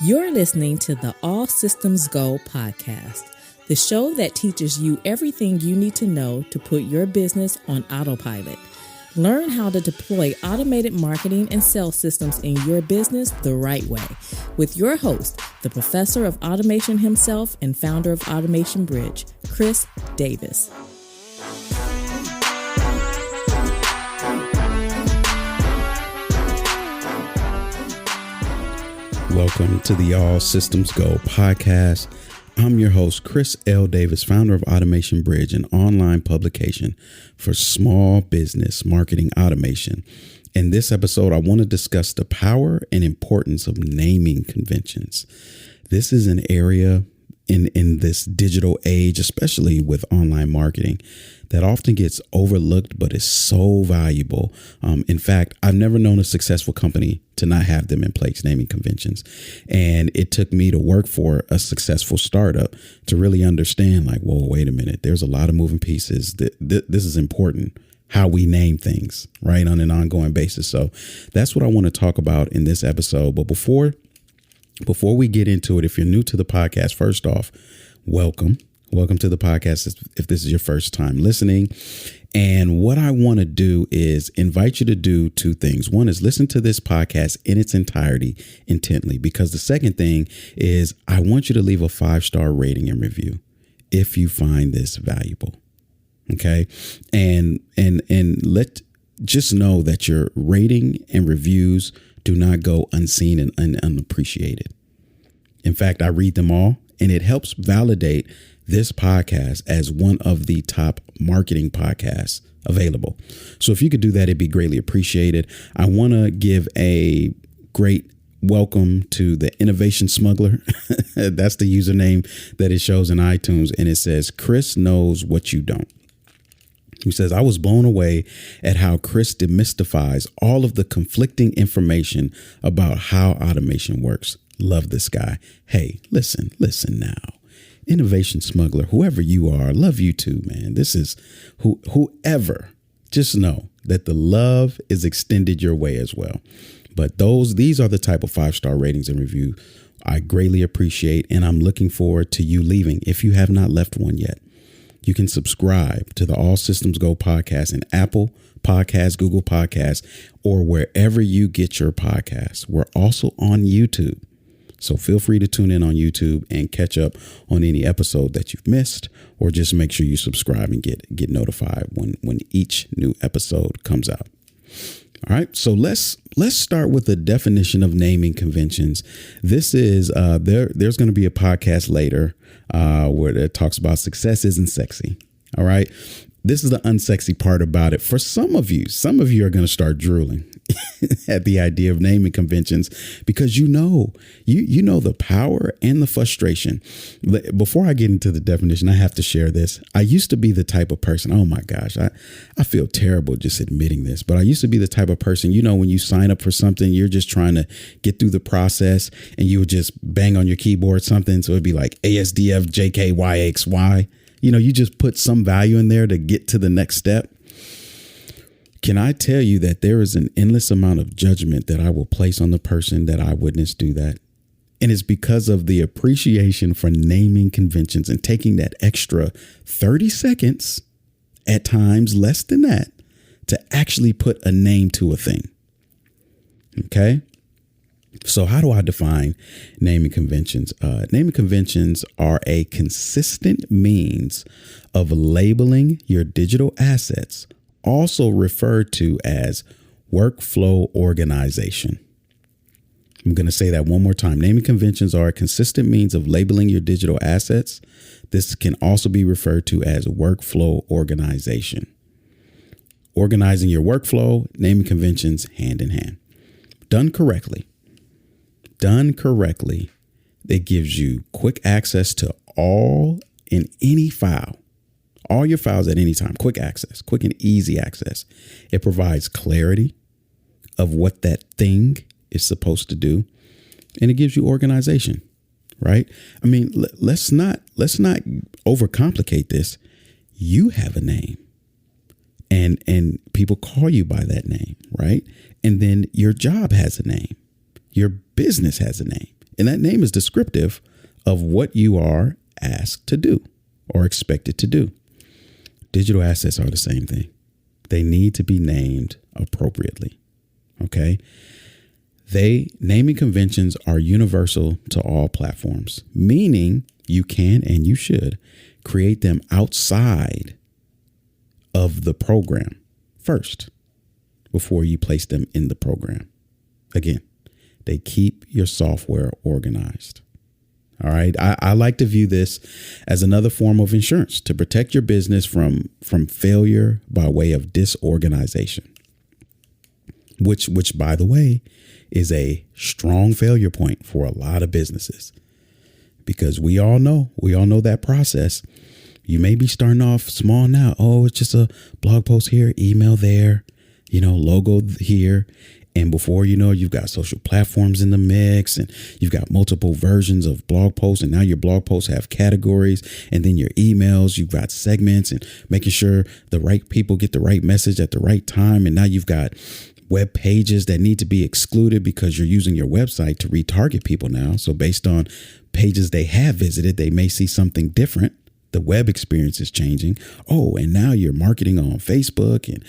You're listening to the All Systems Go podcast, the show that teaches you everything you need to know to put your business on autopilot. Learn how to deploy automated marketing and sales systems in your business the right way with your host, the professor of automation himself and founder of Automation Bridge, Chris Davis. Welcome to the All Systems Go podcast. I'm your host, Chris L. Davis, founder of Automation Bridge, an online publication for small business marketing automation. In this episode, I want to discuss the power and importance of naming conventions. This is an area in this digital age, especially with online marketing, that often gets overlooked, but is so valuable. In fact, I've never known a successful company to not have them in place, naming conventions. And it took me to work for a successful startup to really understand, like, whoa, wait a minute, there's a lot of moving pieces. This is important, how we name things, right, on an ongoing basis. So that's what I want to talk about in this episode. But before we get into it, if you're new to the podcast, first off, welcome. Welcome to the podcast if this is your first time listening. And what I want to do is invite you to do two things. One is listen to this podcast in its entirety intently, because the second thing is I want you to leave a 5-star rating and review if you find this valuable. Okay. And just know that your rating and reviews do not go unseen and unappreciated. In fact, I read them all, and it helps validate this podcast as one of the top marketing podcasts available. So if you could do that, it'd be greatly appreciated. I want to give a great welcome to the Innovation Smuggler. That's the username that it shows in iTunes. And it says, Chris knows what you don't. He says, I was blown away at how Chris demystifies all of the conflicting information about how automation works. Love this guy. Hey, listen now. Innovation Smuggler, whoever you are, love you too, man. This is whoever. Just know that the love is extended your way as well. But these are the type of 5-star ratings and review I greatly appreciate, and I'm looking forward to you leaving if you have not left one yet. You can subscribe to the All Systems Go podcast in Apple Podcasts, Google Podcasts, or wherever you get your podcasts. We're also on YouTube. So feel free to tune in on YouTube and catch up on any episode that you've missed, or just make sure you subscribe and get notified when each new episode comes out. All right, so let's start with the definition of naming conventions. This is there's going to be a podcast later where it talks about success isn't sexy. All right. This is the unsexy part about it. For some of you are going to start drooling at the idea of naming conventions, because you know the power and the frustration. Before I get into the definition, I have to share this. I used to be the type of person, oh my gosh, I feel terrible just admitting this, but I used to be the type of person, when you sign up for something, you're just trying to get through the process and you would just bang on your keyboard something. So it'd be like ASDF JKYXY. You just put some value in there to get to the next step. Can I tell you that there is an endless amount of judgment that I will place on the person that I witnessed do that? And it's because of the appreciation for naming conventions and taking that extra 30 seconds, at times less than that, to actually put a name to a thing. Okay? So how do I define naming conventions? Naming conventions are a consistent means of labeling your digital assets, also referred to as workflow organization. I'm going to say that one more time. Naming conventions are a consistent means of labeling your digital assets. This can also be referred to as workflow organization. Organizing your workflow, naming conventions hand in hand. Done correctly, it gives you quick access to all in any file, all your files at any time, quick access, quick and easy access. It provides clarity of what that thing is supposed to do, and it gives you organization, right? I mean, let's not overcomplicate this. You have a name, and people call you by that name, right? And then your job has a name. Your business has a name. And that name is descriptive of what you are asked to do or expected to do. Digital assets are the same thing. They need to be named appropriately. Okay. Naming conventions are universal to all platforms, meaning you can and you should create them outside of the program first before you place them in the program. Again, they keep your software organized. All right. I like to view this as another form of insurance to protect your business from failure by way of disorganization, which, by the way, is a strong failure point for a lot of businesses, because we all know that process. You may be starting off small now. Oh, it's just a blog post here, email there, logo here. And before you know, you've got social platforms in the mix, and you've got multiple versions of blog posts. And now your blog posts have categories, and then your emails, you've got segments, and making sure the right people get the right message at the right time. And now you've got web pages that need to be excluded because you're using your website to retarget people now. So based on pages they have visited, they may see something different. The web experience is changing. Oh, and now you're marketing on Facebook and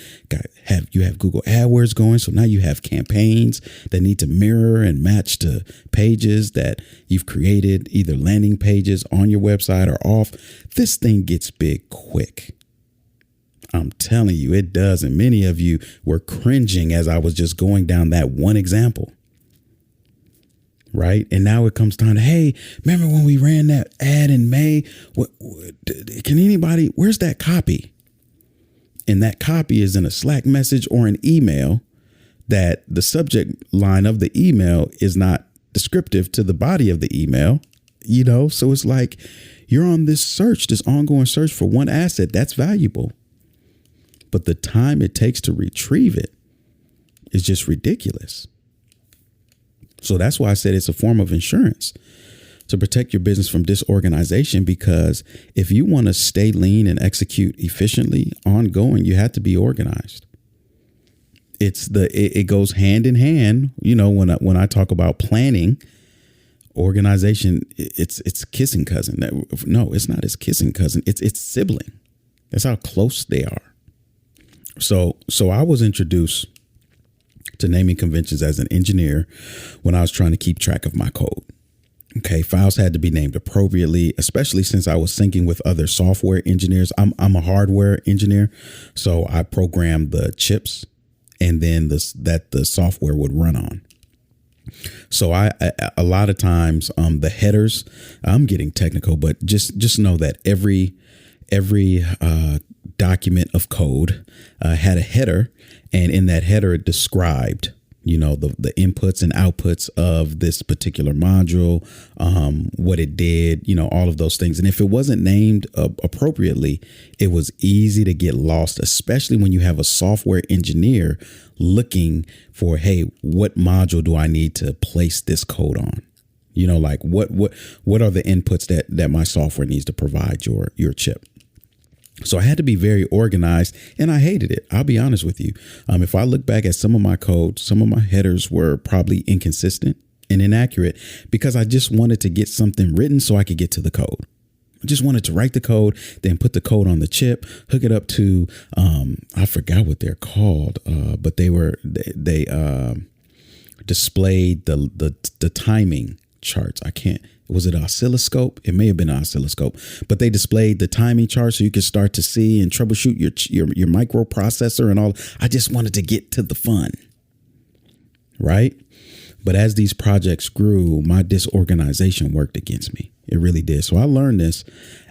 you have Google AdWords going. So now you have campaigns that need to mirror and match to pages that you've created, either landing pages on your website or off. This thing gets big quick. I'm telling you, it does. And many of you were cringing as I was just going down that one example. Right. And now it comes time to, hey, remember when we ran that ad in May? Where's that copy? And that copy is in a Slack message or an email that the subject line of the email is not descriptive to the body of the email, so it's like you're on this ongoing search for one asset that's valuable. But the time it takes to retrieve it is just ridiculous. So that's why I said it's a form of insurance to protect your business from disorganization, because if you want to stay lean and execute efficiently ongoing, you have to be organized. It goes hand in hand. When I talk about planning, organization, it's kissing cousin. No, it's not its kissing cousin. It's its sibling. That's how close they are. So I was introduced to naming conventions as an engineer when I was trying to keep track of my code. Okay, files had to be named appropriately, especially since I was syncing with other software engineers. I'm a hardware engineer, so I programmed the chips and then that the software would run on. So I a lot of times the headers, I'm getting technical, but just know that every document of code had a header, and in that header it described the inputs and outputs of this particular module, what it did, all of those things. And if it wasn't named appropriately, it was easy to get lost, especially when you have a software engineer looking for, hey, what module do I need to place this code on? Like what are the inputs that my software needs to provide your chip? So I had to be very organized, and I hated it. I'll be honest with you. If I look back at some of my code, some of my headers were probably inconsistent and inaccurate because I just wanted to get something written so I could get to the code. I just wanted to write the code, then put the code on the chip, hook it up to, I forgot what they're called, but they displayed the timing charts. Was it an oscilloscope? It may have been an oscilloscope, but they displayed the timing chart so you could start to see and troubleshoot your microprocessor and all. I just wanted to get to the fun, right? But as these projects grew, my disorganization worked against me. It really did. So I learned this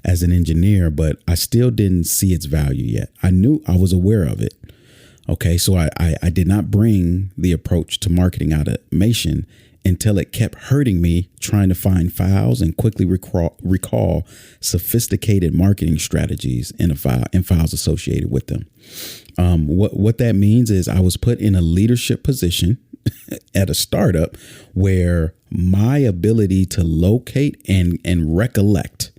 as an engineer, but I still didn't see its value yet. I was aware of it. Okay, so I did not bring the approach to marketing automation until it kept hurting me trying to find files and quickly recall sophisticated marketing strategies and files associated with them. What that means is I was put in a leadership position at a startup where my ability to locate and recollect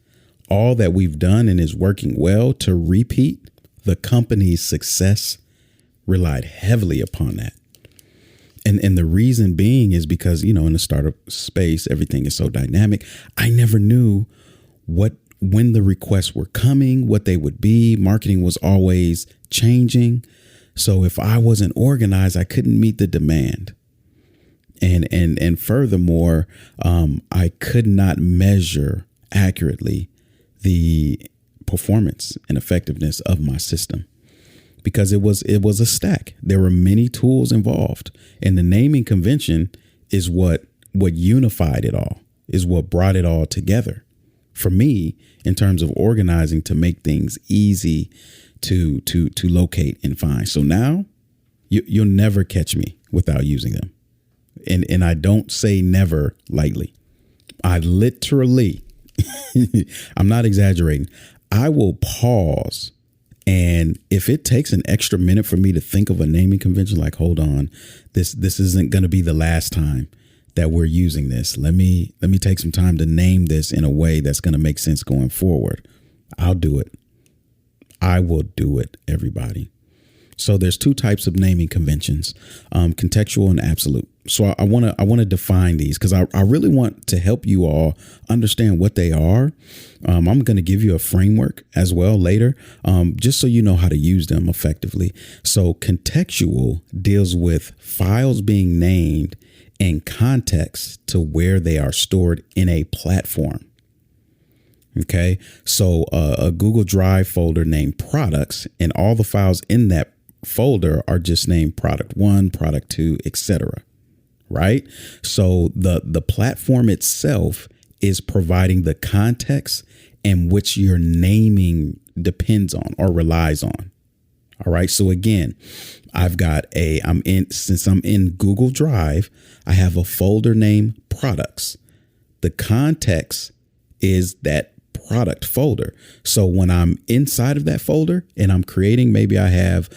all that we've done and is working well to repeat the company's success relied heavily upon that. And the reason being is because, in the startup space, everything is so dynamic. I never knew when the requests were coming, what they would be. Marketing was always changing. So if I wasn't organized, I couldn't meet the demand. And furthermore, I could not measure accurately the performance and effectiveness of my system because it was a stack. There were many tools involved, and the naming convention is what unified it all, is what brought it all together for me in terms of organizing to make things easy to locate and find. So now you'll never catch me without using them. And I don't say never lightly. I literally, I'm not exaggerating. I will pause. And if it takes an extra minute for me to think of a naming convention, like, hold on, this isn't going to be the last time that we're using this. Let me take some time to name this in a way that's going to make sense going forward. I'll do it. I will do it, everybody. So there's two types of naming conventions, contextual and absolute. So I want to define these because I really want to help you all understand what they are. I'm going to give you a framework as well later, just so you know how to use them effectively. So contextual deals with files being named in context to where they are stored in a platform. OK, so a Google Drive folder named products, and all the files in that folder are just named product 1, product 2, etc. Right. So the platform itself is providing the context in which your naming depends on or relies on. All right. So again, since I'm in Google Drive, I have a folder named products. The context is that product folder. So when I'm inside of that folder and I'm creating, maybe I have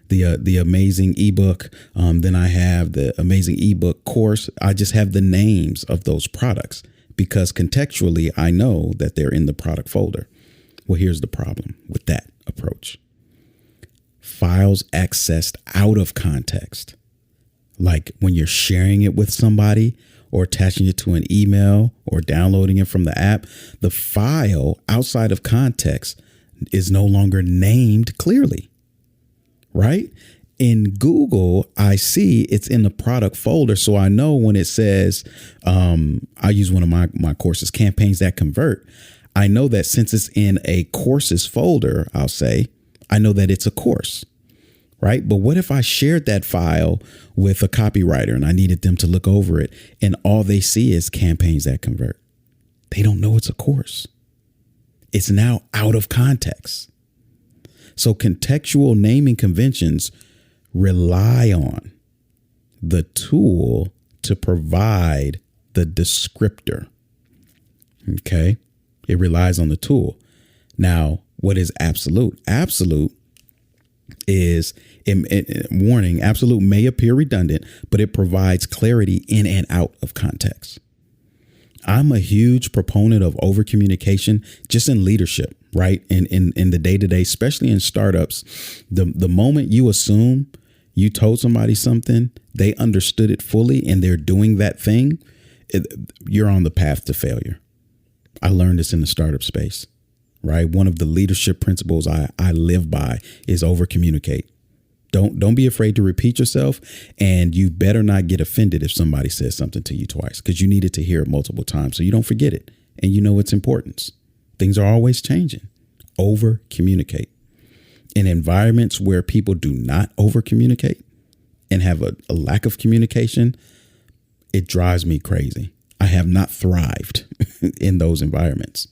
the amazing ebook, then I have the amazing ebook course. I just have the names of those products because contextually I know that they're in the product folder. Well, here's the problem with that approach. Files accessed out of context, like when you're sharing it with somebody or attaching it to an email or downloading it from the app, the file outside of context is no longer named clearly, right? In Google, I see it's in the product folder. So I know when it says, I use one of my courses, campaigns that convert. I know that since it's in a courses folder, I'll say, I know that it's a course. Right. But what if I shared that file with a copywriter and I needed them to look over it and all they see is campaigns that convert? They don't know it's a course. It's now out of context. So contextual naming conventions rely on the tool to provide the descriptor. OK, it relies on the tool. Now, what is absolute? Absolute is warning. Absolute may appear redundant, but it provides clarity in and out of context. I'm a huge proponent of over communication just in leadership, right? In the day to day, especially in startups. The moment you assume you told somebody something, they understood it fully and they're doing that thing, you're on the path to failure. I learned this in the startup space. Right. One of the leadership principles I live by is over communicate. Don't be afraid to repeat yourself. And you better not get offended if somebody says something to you twice, because you needed to hear it multiple times so you don't forget it. And you know its importance. Things are always changing. Over communicate. In environments where people do not over communicate and have a lack of communication, it drives me crazy. I have not thrived in those environments.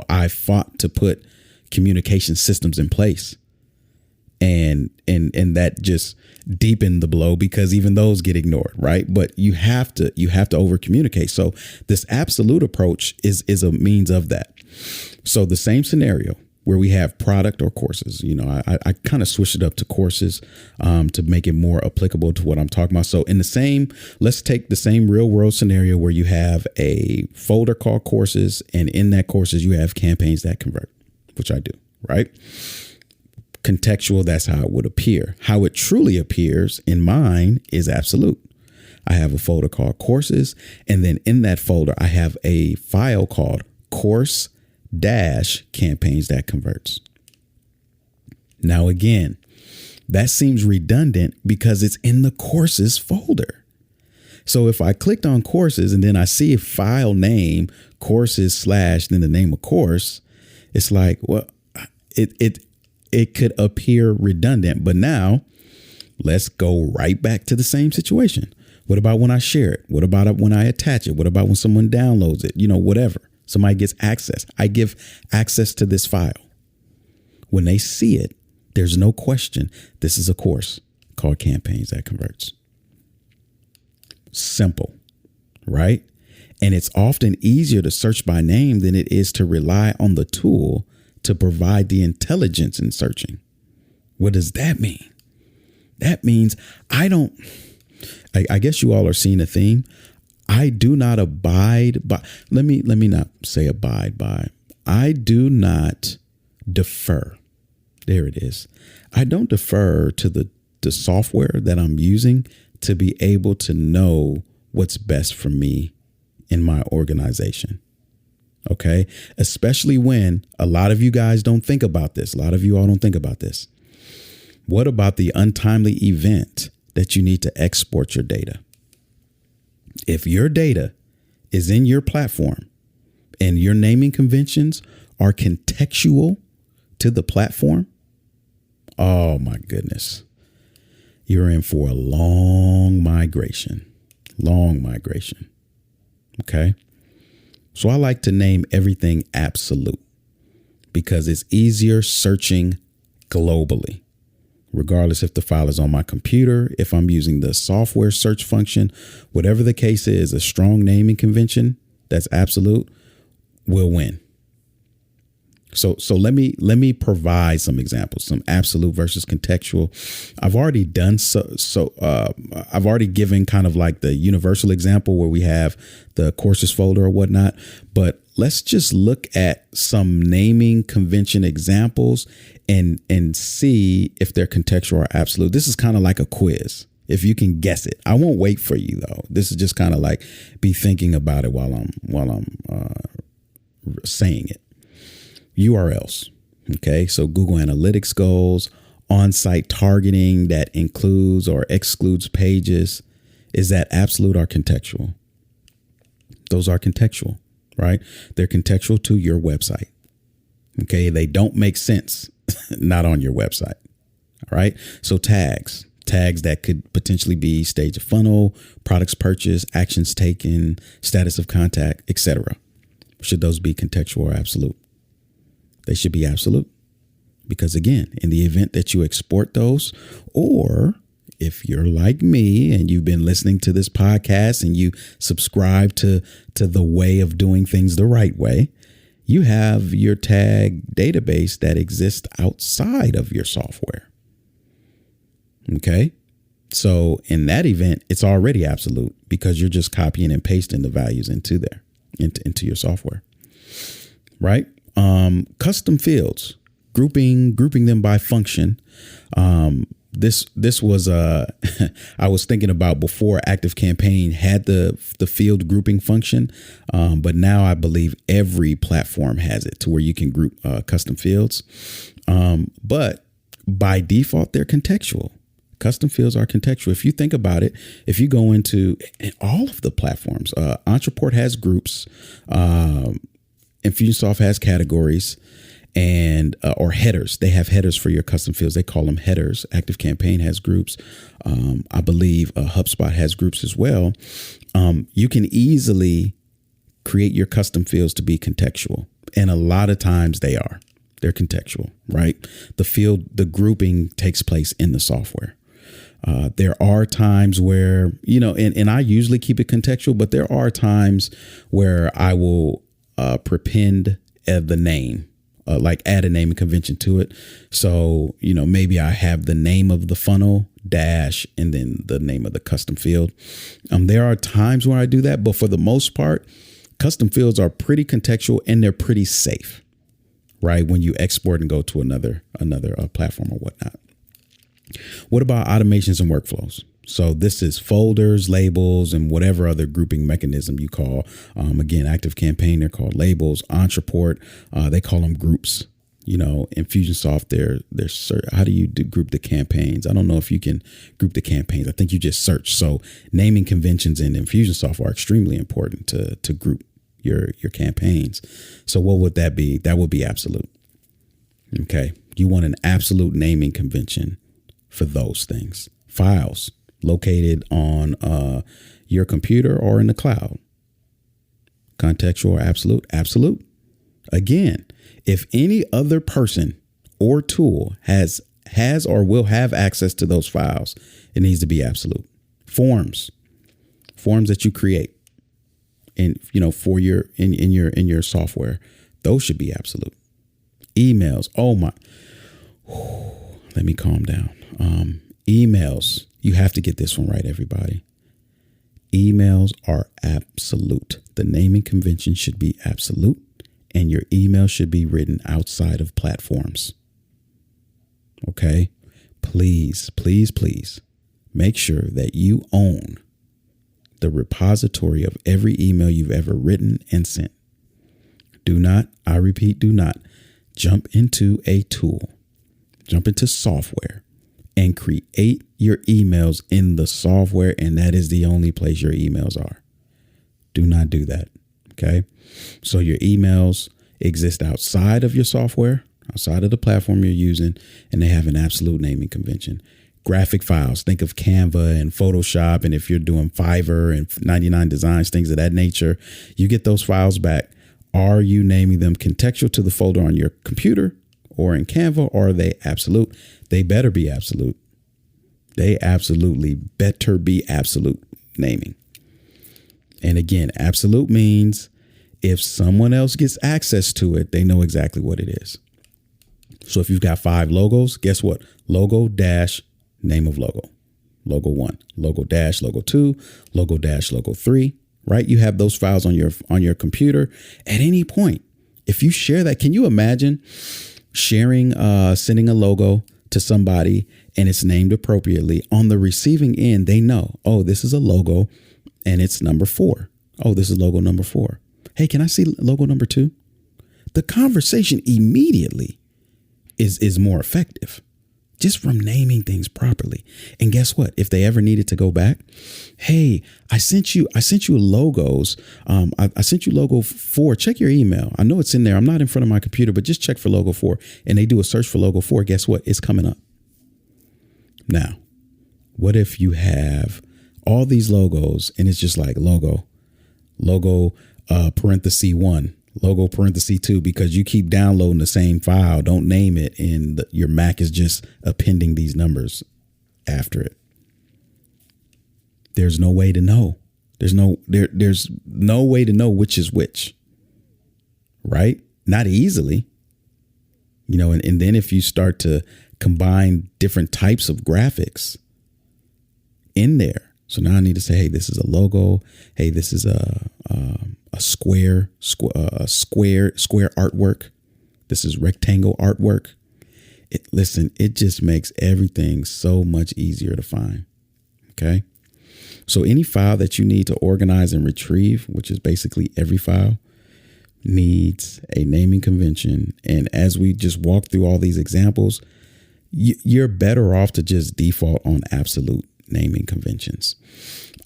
I fought to put communication systems in place and that just deepened the blow because even those get ignored. Right. But you have to over communicate. So this absolute approach is a means of that. So the same scenario where we have product or courses, I kind of switched it up to courses to make it more applicable to what I'm talking about. So let's take the same real world scenario where you have a folder called courses, and in that courses, you have campaigns that convert, which I do, right? Contextual, that's how it would appear. How it truly appears in mine is absolute. I have a folder called courses, and then in that folder, I have a file called course-campaigns that converts. Now, again, that seems redundant because it's in the courses folder. So if I clicked on courses and then I see a file name courses / then the name of course, it's like, well, it could appear redundant. But now let's go right back to the same situation. What about when I share it? What about when I attach it? What about when someone downloads it? Whatever. Somebody gets access. I give access to this file. When they see it, there's no question. This is a course called Campaigns That Converts. Simple, right? And it's often easier to search by name than it is to rely on the tool to provide the intelligence in searching. What does that mean? That means I guess you all are seeing a theme. I do not abide by, let me not say abide by. I do not defer. There it is. I don't defer to the software that I'm using to be able to know what's best for me in my organization. Okay. Especially when a lot of you guys don't think about this. A lot of you all don't think about this. What about the untimely event that you need to export your data? If your data is in your platform and your naming conventions are contextual to the platform, oh my goodness, you're in for a long migration. Okay. So I like to name everything absolute because it's easier searching globally, regardless if the file is on my computer, if I'm using the software search function, whatever the case is, a strong naming convention that's absolute will win. So let me provide some examples, some absolute versus contextual. I've already done I've already given kind of like the universal example where we have the courses folder or whatnot, but let's just look at some naming convention examples and see if they're contextual or absolute. This is kind of like a quiz. If you can guess it, I won't wait for you though. This is just kind of like be thinking about it while I'm saying it. URLs. Okay. So Google Analytics goals, on-site targeting that includes or excludes pages. Is that absolute or contextual? Those are contextual, right? They're contextual to your website. Okay. They don't make sense not on your website. All right. So tags that could potentially be stage of funnel, products purchased, actions taken, status of contact, etc. Should those be contextual or absolute? They should be absolute because, again, in the event that you export those, or if you're like me and you've been listening to this podcast and you subscribe to the way of doing things the right way, you have your tag database that exists outside of your software. Okay. So in that event, it's already absolute because you're just copying and pasting the values into there, into your software. Right. Custom fields, grouping them by function. This was I was thinking about before ActiveCampaign had the field grouping function, but now I believe every platform has it to where you can group custom fields. But by default, they're contextual. Custom fields are contextual. If you think about it, if you go into all of the platforms, Entreport has groups, Infusionsoft has categories, and or headers. They have headers for your custom fields. They call them headers. ActiveCampaign has groups. I believe HubSpot has groups as well. You can easily create your custom fields to be contextual, and a lot of times they're contextual, right? The grouping takes place in the software. There are times where, and I usually keep it contextual, but there are times where I will prepend the name, like add a naming convention to it. So, maybe I have the name of the funnel dash and then the name of the custom field. There are times where I do that, but for the most part, custom fields are pretty contextual and they're pretty safe, right? When you export and go to another platform or whatnot. What about automations and workflows? So this is folders, labels, and whatever other grouping mechanism you call. Again, ActiveCampaign, they're called labels. Entreport, they call them groups. You know, Infusionsoft, how do you group the campaigns? I don't know if you can group the campaigns. I think you just search. So naming conventions in Infusionsoft are extremely important to group your campaigns. So what would that be? That would be absolute. Okay. You want an absolute naming convention for those things. Files located on your computer or in the cloud. Contextual or absolute? Absolute. Again, if any other person or tool has or will have access to those files, it needs to be absolute. Forms that you create for your in your software, those should be absolute. Emails. Oh my. Let me calm down. Emails. You have to get this one right, everybody. Emails are absolute. The naming convention should be absolute. And your email should be written outside of platforms. Okay? Please, please, please make sure that you own the repository of every email you've ever written and sent. Do not, I repeat, do not jump into a tool, jump into software and create your emails in the software. And that is the only place your emails are. Do not do that. Okay. So your emails exist outside of your software, outside of the platform you're using, and they have an absolute naming convention. Graphic files, think of Canva and Photoshop. And if you're doing Fiverr and 99 Designs, things of that nature, you get those files back. Are you naming them contextual to the folder on your computer or in Canva, or are they absolute? They better be absolute. They absolutely better be absolute naming. And again, absolute means if someone else gets access to it, they know exactly what it is. So if you've got 5 logos, guess what? Logo dash name of logo. Logo 1, logo dash logo 2, logo dash logo 3, right? You have those files on your computer at any point. If you share that, can you imagine sharing, sending a logo to somebody and it's named appropriately? On the receiving end, they know, oh, this is a logo and it's number 4. Oh, this is logo number 4. Hey, can I see logo number 2? The conversation immediately is more effective just from naming things properly. And guess what? If they ever needed to go back, hey, I sent you logos. I sent you logo 4. Check your email. I know it's in there. I'm not in front of my computer, but just check for logo 4. And they do a search for logo 4. Guess what? It's coming up. Now, what if you have all these logos and it's just like logo, parenthesis 1, logo parenthesis 2, because you keep downloading the same file. Don't name it. And your Mac is just appending these numbers after it. There's no way to know. There's no way to know which is which. Right? Not easily. And then if you start to combine different types of graphics in there. So now I need to say, hey, this is a logo. Hey, this is a square artwork. This is rectangle artwork. It just makes everything so much easier to find. Okay. So any file that you need to organize and retrieve, which is basically every file, needs a naming convention. And as we just walk through all these examples, you're better off to just default on absolute naming conventions.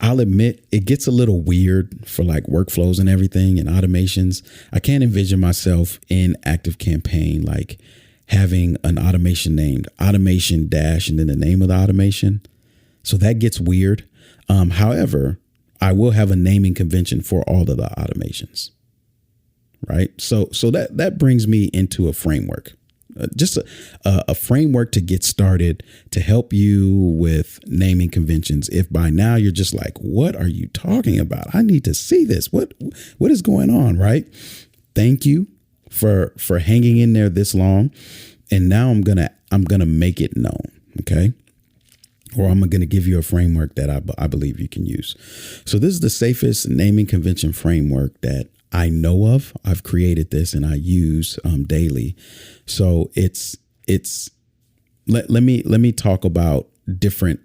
I'll admit it gets a little weird for like workflows and everything and automations. I can't envision myself in ActiveCampaign like having an automation named automation dash and then the name of the automation. So that gets weird. However, I will have a naming convention for all of the automations. Right. So that brings me into a framework. Just a framework to get started to help you with naming conventions. If by now you're just like, what are you talking about? I need to see this. What is going on? Right. Thank you for hanging in there this long. And now I'm going to make it known. OK. Or I'm going to give you a framework that I believe you can use. So this is the safest naming convention framework that I know of. I've created this and I use daily. So let me talk about different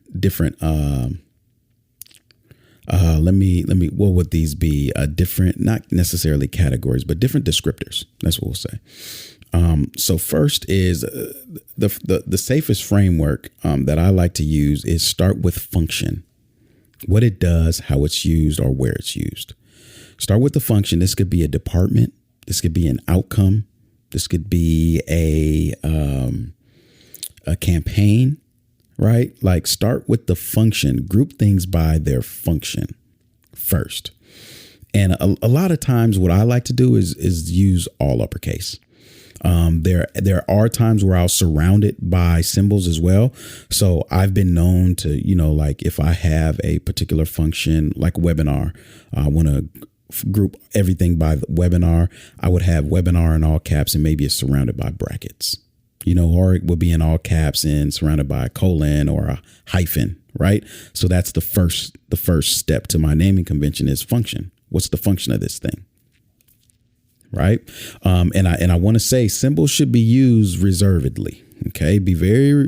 what would these be? Different, not necessarily categories, but different descriptors. That's what we'll say. So first is the safest framework that I like to use is start with function, what it does, how it's used, or where it's used. Start with the function. This could be a department. This could be an outcome. This could be a campaign, right? Like start with the function, group things by their function first. And a lot of times what I like to do is use all uppercase. There are times where I'll surround it by symbols as well. So I've been known to, like if I have a particular function like webinar, I want to group everything by the webinar. I would have webinar in all caps and maybe it's surrounded by brackets, or it would be in all caps and surrounded by a colon or a hyphen, right? So that's the first step to my naming convention is function. What's the function of this thing? Right. And I want to say symbols should be used reservedly. OK, there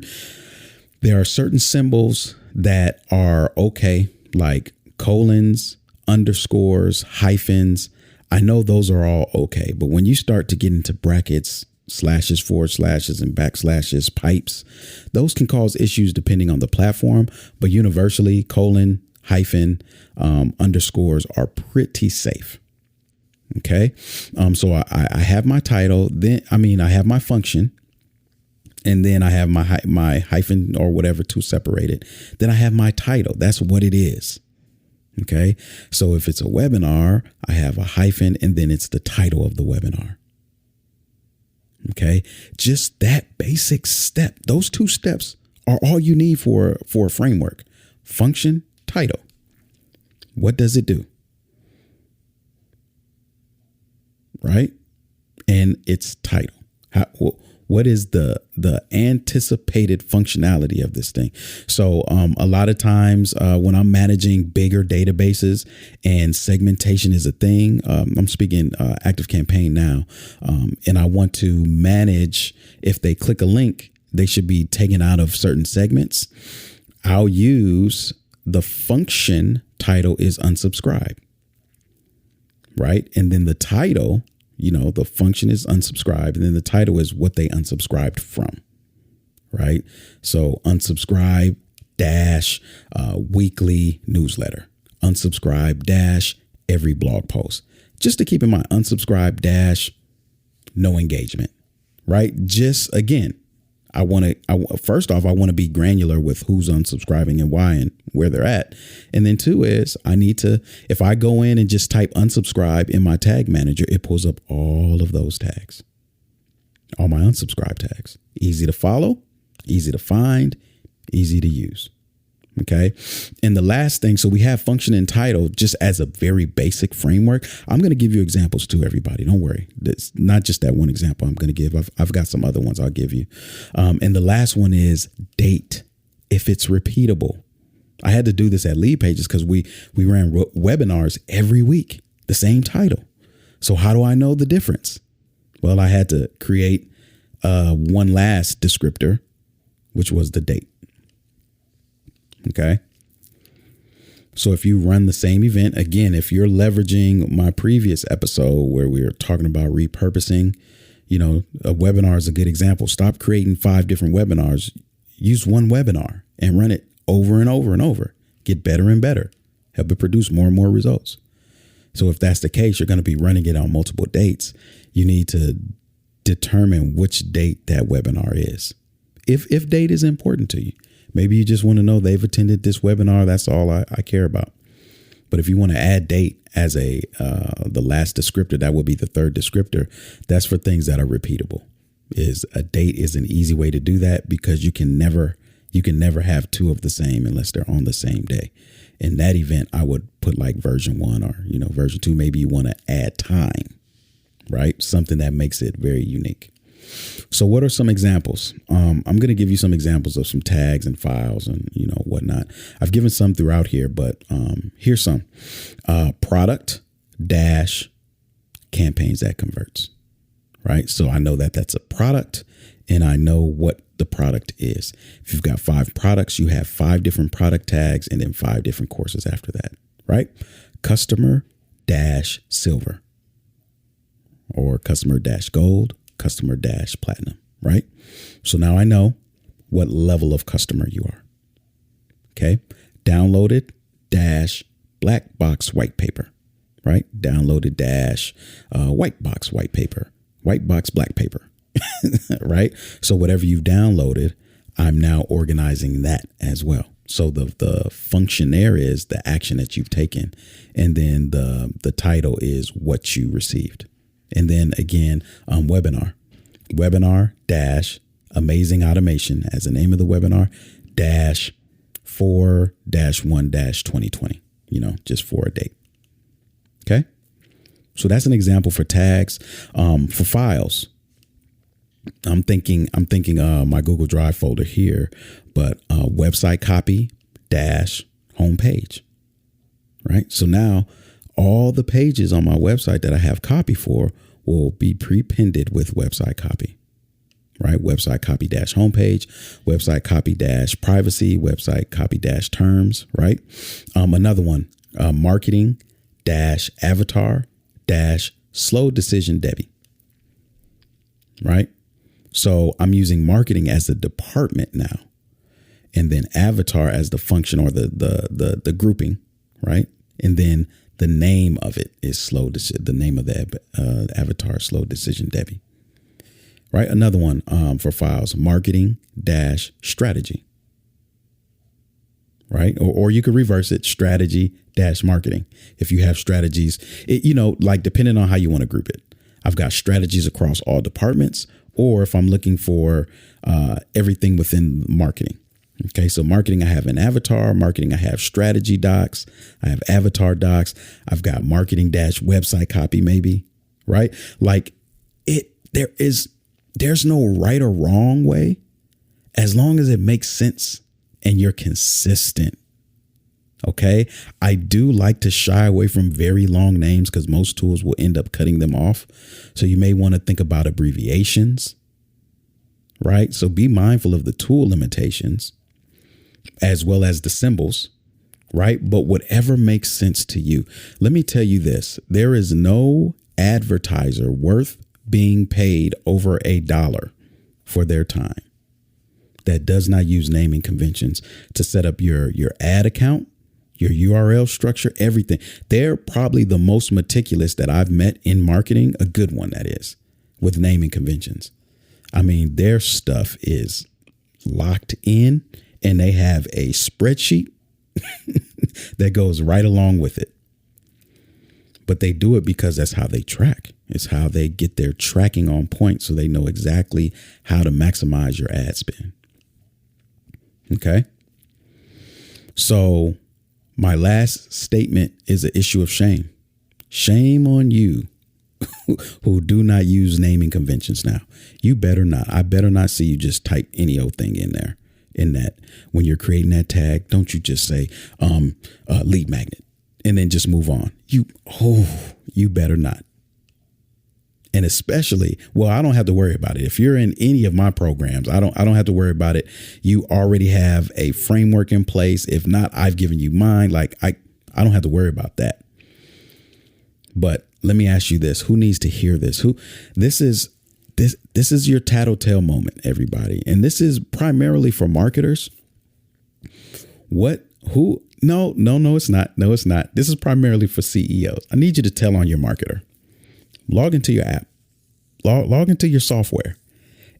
are certain symbols that are OK, like colons, underscores, hyphens. I know those are all OK. But when you start to get into brackets, slashes, forward slashes and backslashes, pipes, those can cause issues depending on the platform. But universally, colon, hyphen, underscores are pretty safe. OK, so I have my title, I have my function, and then I have my hyphen or whatever to separate it. Then I have my title. That's what it is. OK, so if it's a webinar, I have a hyphen and then it's the title of the webinar. OK, just that basic step. Those two steps are all you need for a framework. Function, title. What does it do? Right. And its title. What is the anticipated functionality of this thing? So a lot of times when I'm managing bigger databases and segmentation is a thing, I'm speaking Active Campaign now, and I want to manage if they click a link, they should be taken out of certain segments. I'll use the function title is unsubscribe. Right. And then the title, the function is unsubscribe. And then the title is what they unsubscribed from. Right. So unsubscribe dash weekly newsletter, unsubscribe dash every blog post, just to keep in mind, unsubscribe dash no engagement. Right. Just again, first off, I want to be granular with who's unsubscribing and why and where they're at. And then two is I need to, if I go in and just type unsubscribe in my tag manager, it pulls up all of those tags, all my unsubscribe tags. Easy to follow, easy to find, easy to use. OK, and the last thing. So we have function and title just as a very basic framework. I'm going to give you examples to everybody. Don't worry. It's not just that one example I'm going to give. I've got some other ones I'll give you. And the last one is date. If it's repeatable. I had to do this at Lead Pages because we ran webinars every week, the same title. So how do I know the difference? Well, I had to create one last descriptor, which was the date. OK, so if you run the same event, again, if you're leveraging my previous episode where we were talking about repurposing, a webinar is a good example. Stop creating 5 different webinars. Use one webinar and run it over and over and over. Get better and better. Help it produce more and more results. So if that's the case, you're going to be running it on multiple dates. You need to determine which date that webinar is. If date is important to you. Maybe you just want to know they've attended this webinar. That's all I care about. But if you want to add date as the last descriptor, that would be the third descriptor. That's for things that are repeatable. A date is an easy way to do that because you can never have 2 of the same unless they're on the same day. In that event, I would put like version 1 or version 2. Maybe you want to add time, right? Something that makes it very unique. So what are some examples? I'm going to give you some examples of some tags and files and, whatnot. I've given some throughout here, but here's some. Product dash campaigns that converts, right? So I know that that's a product and I know what the product is. If you've got 5 products, you have 5 different product tags and then 5 different courses after that, right? Customer dash silver or customer dash gold, customer dash platinum, right? So now I know what level of customer you are. Okay. Downloaded dash black box white paper, right? Downloaded dash white box white paper, white box black paper, right? So whatever you've downloaded, I'm now organizing that as well. So the function there is the action that you've taken. And then the title is what you received. And then again, webinar dash amazing automation as the name of the webinar dash 4-1-2020, just for a date. Okay. So that's an example for tags. For files, I'm thinking my Google Drive folder here, but website copy dash homepage, right? So now all the pages on my website that I have copy for will be pre-pinned with website copy, right? Website copy dash homepage, website copy dash privacy, website copy dash terms, right? Another one, marketing dash avatar dash slow decision Debbie, right? So I'm using marketing as the department now, and then avatar as the function or the grouping, right? And then the name of it is the name of the avatar, slow decision Debbie, right? Another one for files, marketing dash strategy, right? Or you could reverse it, strategy dash marketing. If you have strategies, depending on how you want to group it. I've got strategies across all departments, or if I'm looking for everything within marketing. Okay, so marketing, I have an avatar. Marketing, I have strategy docs. I have avatar docs. I've got marketing dash website copy, maybe, right? Like there's no right or wrong way as long as it makes sense and you're consistent. Okay, I do like to shy away from very long names because most tools will end up cutting them off. So you may want to think about abbreviations, right? So be mindful of the tool limitations as well as the symbols, right? But whatever makes sense to you. Let me tell you this. There is no advertiser worth being paid over $1 for their time that does not use naming conventions to set up your ad account, your URL structure, everything. They're probably the most meticulous that I've met in marketing, a good one that is, with naming conventions. I mean, their stuff is locked in and they have a spreadsheet that goes right along with it. But they do it because that's how they track. It's how they get their tracking on point so they know exactly how to maximize your ad spend. Okay. So my last statement is an issue of shame. Shame on you who do not use naming conventions now. You better not. I better not see you just type any old thing in there. In that, when you're creating that tag, don't you just say lead magnet and then just move on. You better not. And especially, well, I don't have to worry about it. If you're in any of my programs, I don't have to worry about it. You already have a framework in place. If not, I've given you mine. Like I don't have to worry about that. But let me ask you this. Who needs to hear this? This is your tattletale moment, everybody. And this is primarily for marketers. No, it's not. No, it's not. This is primarily for CEOs. I need you to tell on your marketer. Log into your app, log into your software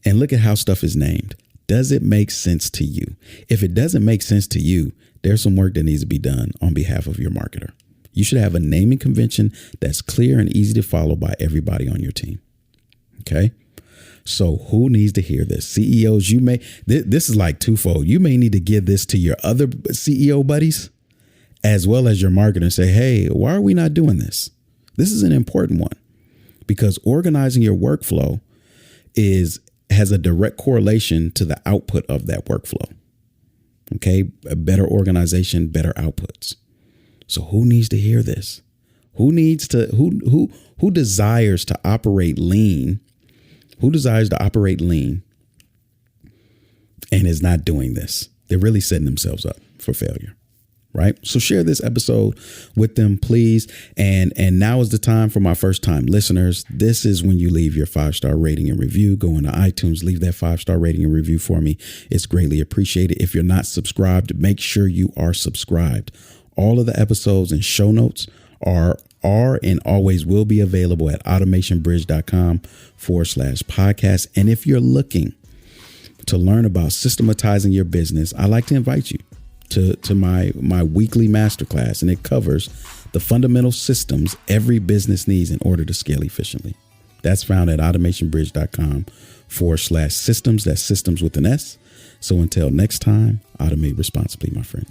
and look at how stuff is named. Does it make sense to you? If it doesn't make sense to you, there's some work that needs to be done on behalf of your marketer. You should have a naming convention that's clear and easy to follow by everybody on your team. Okay. So who needs to hear this? CEOs, this is like twofold. You may need to give this to your other CEO buddies as well as your marketer and say, hey, why are we not doing this? This is an important one because organizing your workflow has a direct correlation to the output of that workflow. Okay. A better organization, better outputs. So who needs to hear this? Who needs to, who desires to operate lean? Who desires to operate lean and is not doing this? They're really setting themselves up for failure. Right. So share this episode with them, please. And now is the time for my first time listeners. This is when you leave your 5-star rating and review. Go into iTunes, leave that 5-star rating and review for me. It's greatly appreciated. If you're not subscribed, make sure you are subscribed. All of the episodes and show notes are and always will be available at automationbridge.com/podcast. And if you're looking to learn about systematizing your business, I like to invite you to my weekly masterclass, and it covers the fundamental systems every business needs in order to scale efficiently. That's found at automationbridge.com/systems. That's systems with an S. So until next time, automate responsibly, my friend.